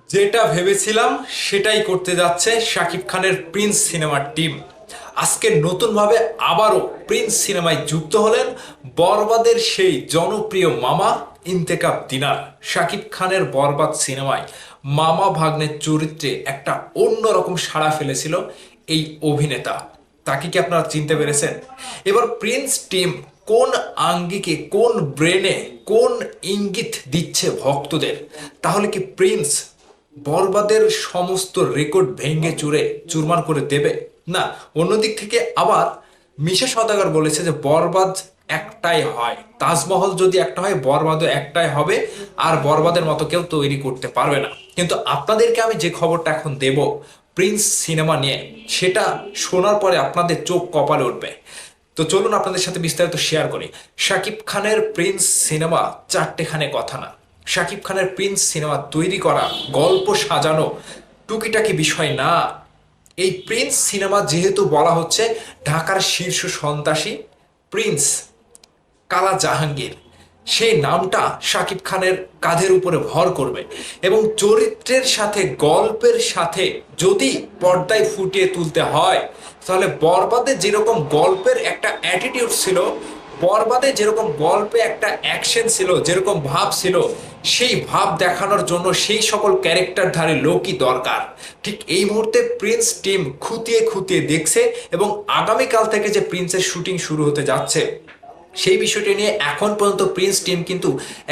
যেটা ভেবেছিলাম সেটাই করতে যাচ্ছে শাকিব খানের প্রিন্স সিনেমার টিম। আজকে নতুনভাবে আবারও প্রিন্স সিনেমায় যুক্ত হলেন বরবাদের সেই জনপ্রিয় মামা ইন্তেকাব দিনার। শাকিব খানের বরবাদ সিনেমায় মামা ভাগ্নের চরিত্রে একটা অন্যরকম সাড়া ফেলেছিল এই অভিনেতা। তাকে কি আপনারা চিনতে পেরেছেন? এবার প্রিন্স টিম কোন আঙ্গিকে, কোন ব্রেনে, কোন ইঙ্গিত দিচ্ছে ভক্তদের? তাহলে কি প্রিন্স বরবাদের সমস্ত রেকর্ড ভেঙে চুরে চুরমার করে দেবে? না, অন্যদিক থেকে আবার মিশা সওদাগর বলেছে যে বরবাদ একটাই হয়, তাজমহল যদি একটা হয় বরবাদও একটাই হবে, আর বরবাদের মতো কেউ তৈরি করতে পারবে না। কিন্তু আপনাদেরকে আমি যে খবরটা এখন দেব প্রিন্স সিনেমা নিয়ে, সেটা শোনার পরে আপনাদের চোখ কপালে উঠবে। তো চলুন আপনাদের সাথে বিস্তারিত শেয়ার করি। শাকিব খানের প্রিন্স সিনেমা চারটেখানে কথা না। শাকিব খানের প্রিন্স সিনেমা তৈরি করা, গল্প সাজানো টুকিটাকি বিষয় না। এই প্রিন্স সিনেমা যেহেতু বলা হচ্ছে ঢাকার শীর্ষ সন্ত্রাসী প্রিন্স কালা জাহাঙ্গীর, সেই নামটা শাকিব খানের কাঁধের উপরে ভর করবে এবং চরিত্রের সাথে গল্পের সাথে যদি পর্দায় ফুটিয়ে তুলতে হয়, তাহলে বরবাদে যেরকম গল্পের একটা অ্যাটিটিউড ছিল, বরবাদে যেরকম গল্পে একটা অ্যাকশন ছিল, যেরকম ভাব ছিল, সেই ভাব দেখানোর জন্য সেই সকল ক্যারেক্টারধারী লোকই দরকার। ঠিক এই মুহূর্তে প্রিন্স টিম খুঁটিয়ে খুঁটিয়ে দেখছে এবং আগামীকাল থেকে যে প্রিন্সের শুটিং শুরু হতে যাচ্ছে সেই বিষয়টি নিয়ে এখন পর্যন্ত প্রিন্স টিম কিন্তু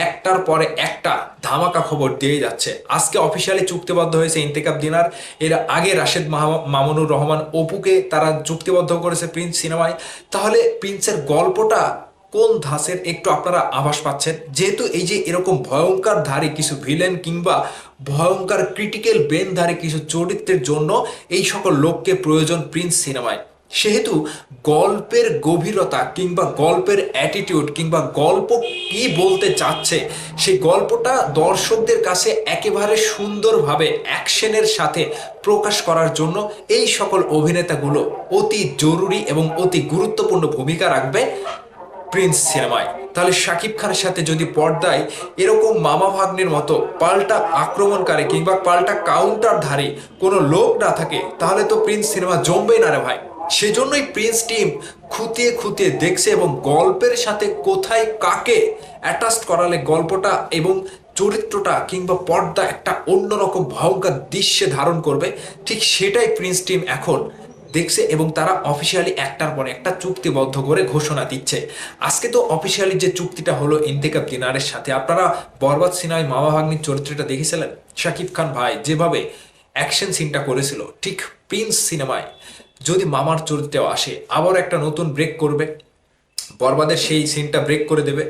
একটার পরে একটা ধামাকা খবর দিয়ে যাচ্ছে। আজকে অফিসিয়ালি চুক্তিবদ্ধ হয়েছে ইন্তেকাব দিনার, এর আগে রাশেদ মামুনুর রহমান অপুকে তারা চুক্তিবদ্ধ করেছে প্রিন্স সিনেমায়। তাহলে প্রিন্সের গল্পটা কোন ধাঁচের একটু আপনারা আভাস পাচ্ছেন, যেহেতু এই যে এরকম ভয়ঙ্কর ধারী কিছু ভিলেন কিংবা ভয়ঙ্কর ক্রিটিক্যাল ব্রেনধারী কিছু চরিত্রের জন্য এই সকল লোককে প্রয়োজন প্রিন্স সিনেমায়। সেহেতু গল্পের গভীরতা কিংবা গল্পের অ্যাটিটিউড কিংবা গল্প কি বলতে চাচ্ছে সেই গল্পটা দর্শকদের কাছে একেবারে সুন্দরভাবে অ্যাকশনের সাথে প্রকাশ করার জন্য এই সকল অভিনেতাগুলো অতি জরুরি এবং অতি গুরুত্বপূর্ণ ভূমিকা রাখবে প্রিন্স সিনেমায়। তাহলে শাকিব খানের সাথে যদি পর্দায় এরকম মামা ভাগ্নের মতো পাল্টা আক্রমণকারী কিংবা পাল্টা কাউন্টারধারী কোনো লোক না থাকে, তাহলে তো প্রিন্স সিনেমা জমবেই না রে ভাই। সেজন্যই প্রিন্স টিম খুঁটিয়ে খুঁটিয়ে দেখছে এবং গল্পের সাথে কোথায় কাকে অ্যাটাচ করালে গল্পটা এবং চরিত্রটা কিংবা পর্দা একটা অন্যরকম ভয়ঙ্কর দৃশ্যে ধারণ করবে, ঠিক সেটাই প্রিন্স টিম এখন দেখছে এবং তারা অফিসিয়ালি একটার পর একটা চুক্তিবদ্ধ করে ঘোষণা দিচ্ছে। আজকে তো অফিসিয়ালি যে চুক্তিটা হলো ইন্তেকাব দিনারের সাথে, আপনারা বরবাদ সিনেমায় মামা ভাগ্নির চরিত্রটা দেখেছিলেন, শাকিব খান ভাই যেভাবে অ্যাকশন সিনটা করেছিল, ঠিক প্রিন্স সিনেমায় যদি মামার চরিত্রেও আসে আবার একটা নতুন ব্রেক করবে, বরবাদের সেই সিনটা ব্রেক করে দেবে।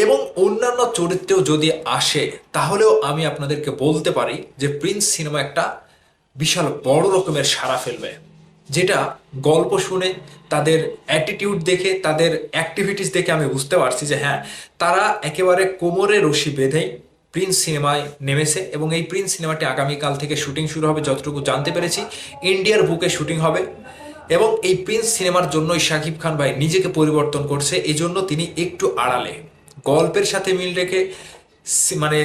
এবং অন্যান্য চরিত্রেও যদি আসে, তাহলেও আমি আপনাদেরকে বলতে পারি যে প্রিন্স সিনেমা একটা বিশাল বড় রকমের সাড়া ফেলবে। যেটা গল্প শুনে, তাদের অ্যাটিটিউড দেখে, তাদের অ্যাক্টিভিটিস দেখে আমি বুঝতে পারছি যে হ্যাঁ, তারা একেবারে কোমরে রশি বেঁধেই প্রিন্স সিনেমায় নেমেছে এবং এই প্রিন্স সিনেমাটি আগামীকাল থেকে শুটিং শুরু হবে যতটুকু জানতে পেরেছি। ইন্ডিয়ার বুকে শুটিং হবে এবং এই প্রিন্স সিনেমার জন্যই শাকিব খান ভাই নিজেকে পরিবর্তন করছে। এই জন্য তিনি একটু আড়ালে গল্পের সাথে মিল রেখে, মানে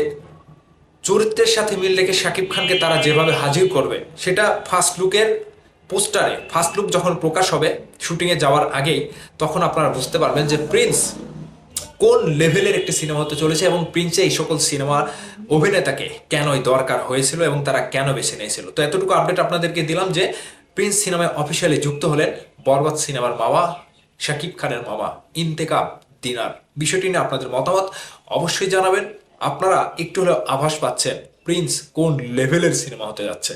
চরিত্রের সাথে মিল রেখে শাকিব খানকে তারা যেভাবে হাজির করবে, সেটা ফার্স্ট লুকের পোস্টারে, ফার্স্ট লুক যখন প্রকাশ হবে শুটিংয়ে যাওয়ার আগেই, তখন আপনারা বুঝতে পারবেন যে প্রিন্স কোন লেভেলের একটি সিনেমা হতে চলেছে এবং প্রিন্সে এই সকল সিনেমার অভিনেতাকে কেনই দরকার হয়েছিল এবং তারা কেন বেছে নিয়েছিল। তো এতটুকু আপডেট আপনাদেরকে দিলাম যে প্রিন্স সিনেমায় অফিসিয়ালি যুক্ত হলেন বরবাদ সিনেমার মামা, শাকিব খানের মামা ইন্তেকাব দিনার। বিষয়টি নিয়ে আপনাদের মতামত অবশ্যই জানাবেন। আপনারা একটু হলেও আভাস পাচ্ছেন প্রিন্স কোন লেভেলের সিনেমা হতে যাচ্ছে।